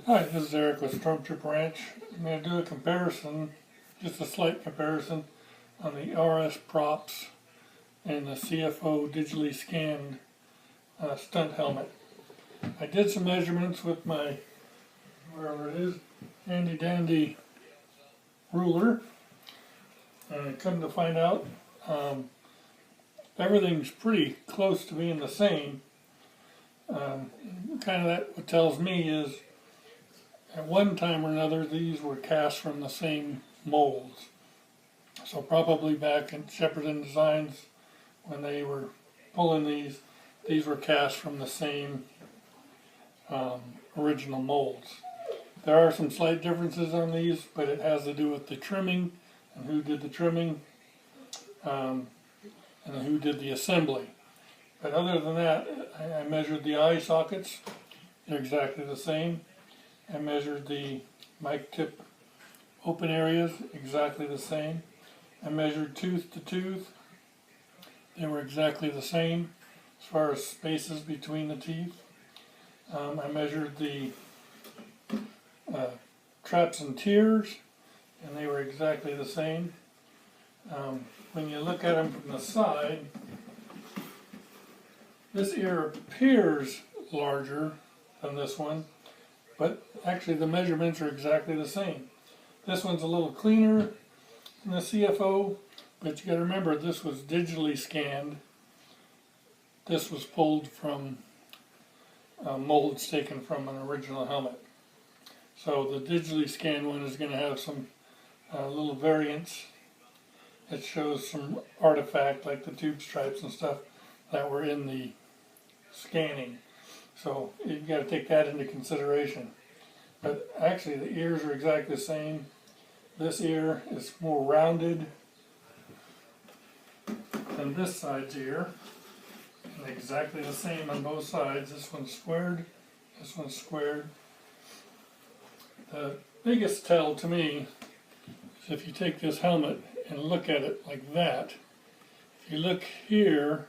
Hi, this is Eric with Stormtrooper Ranch. I'm going to do a comparison, just a slight comparison, on the RS Props and the CFO digitally scanned stunt helmet. I did some measurements with my, wherever it is, handy dandy ruler, and come to find out everything's pretty close to being the same. Kind of that what tells me is at one time or another these were cast from the same molds. So probably back in Shepperton Designs when they were pulling these were cast from the same original molds. There are some slight differences on these, but it has to do with the trimming and who did the trimming and who did the assembly. But other than that, I measured the eye sockets. They're exactly the same. I measured the mic tip open areas, exactly the same. I measured tooth to tooth. They were exactly the same as far as spaces between the teeth. I measured the traps and tiers, and they were exactly the same. When you look at them from the side, this ear appears larger than this one, but actually the measurements are exactly the same. This one's a little cleaner than the CFO, but you got to remember this was digitally scanned. This was pulled from molds taken from an original helmet. So the digitally scanned one is going to have some little variants. It shows some artifact like the tube stripes and stuff that were in the scanning. So you've got to take that into consideration. But actually the ears are exactly the same. This ear is more rounded than this side's ear. And exactly the same on both sides. This one's squared, this one's squared. The biggest tell to me is if you take this helmet and look at it like that. If you look here,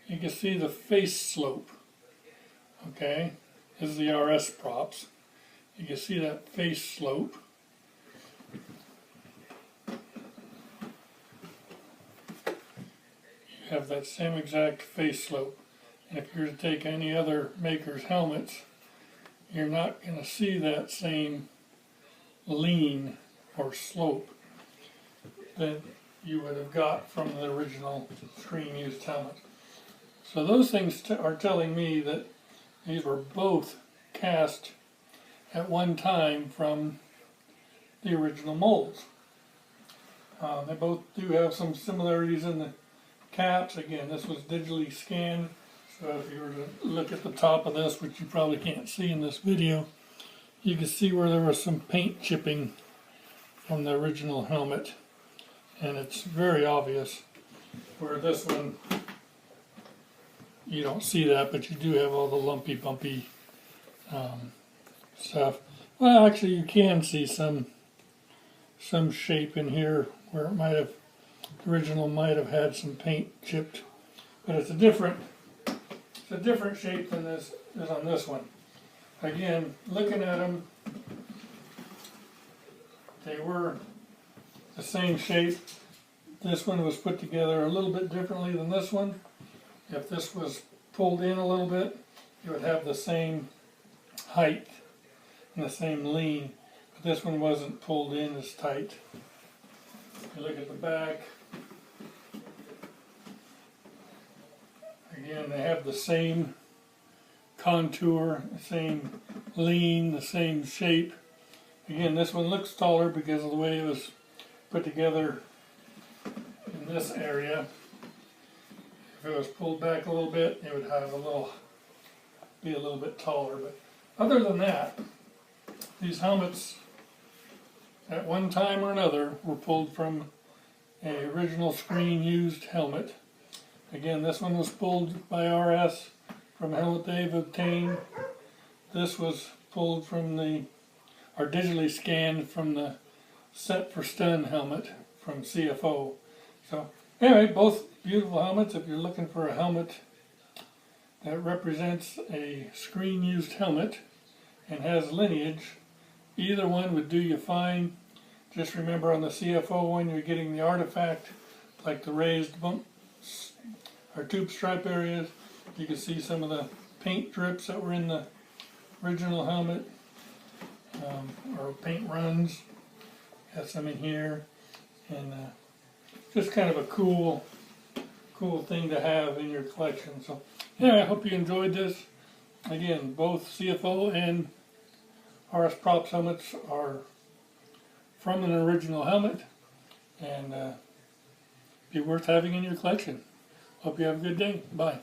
you can see the face slope. Okay, this is the RS Props. You can see that face slope. You have that same exact face slope. And if you were to take any other maker's helmets, you're not going to see that same lean or slope that you would have got from the original screen-used helmet. So those things are telling me that these were both cast at one time from the original molds. They both do have some similarities in the caps. Again, this was digitally scanned, so if you were to look at the top of this, which you probably can't see in this video, you can see where there was some paint chipping from the original helmet, and it's very obvious. Where this one, you don't see that, but you do have all the lumpy, bumpy stuff. Well, actually, you can see some shape in here where it might have, the original might have had some paint chipped, but it's a different shape than this is on this one. Again, looking at them, they were the same shape. This one was put together a little bit differently than this one. If this was pulled in a little bit, it would have the same height and the same lean, but this one wasn't pulled in as tight. If you look at the back, again, they have the same contour, the same lean, the same shape. Again, this one looks taller because of the way it was put together in this area. If it was pulled back a little bit, it would have be a little bit taller. But other than that, these helmets at one time or another were pulled from an original screen-used helmet. Again, this one was pulled by RS from a helmet they've obtained. This was pulled from or digitally scanned from the Set for Stun helmet from CFO. So anyway, both beautiful helmets. If you're looking for a helmet that represents a screen-used helmet, and has lineage, either one would do you fine. Just remember on the CFO one, you're getting the artifact, like the raised bump or tube stripe areas. You can see some of the paint drips that were in the original helmet, or paint runs. Got some in here, and just kind of a cool thing to have in your collection. So yeah, I hope you enjoyed this. Again, both CFO and RS Props helmets are from an original helmet, and be worth having in your collection. Hope you have a good day. Bye.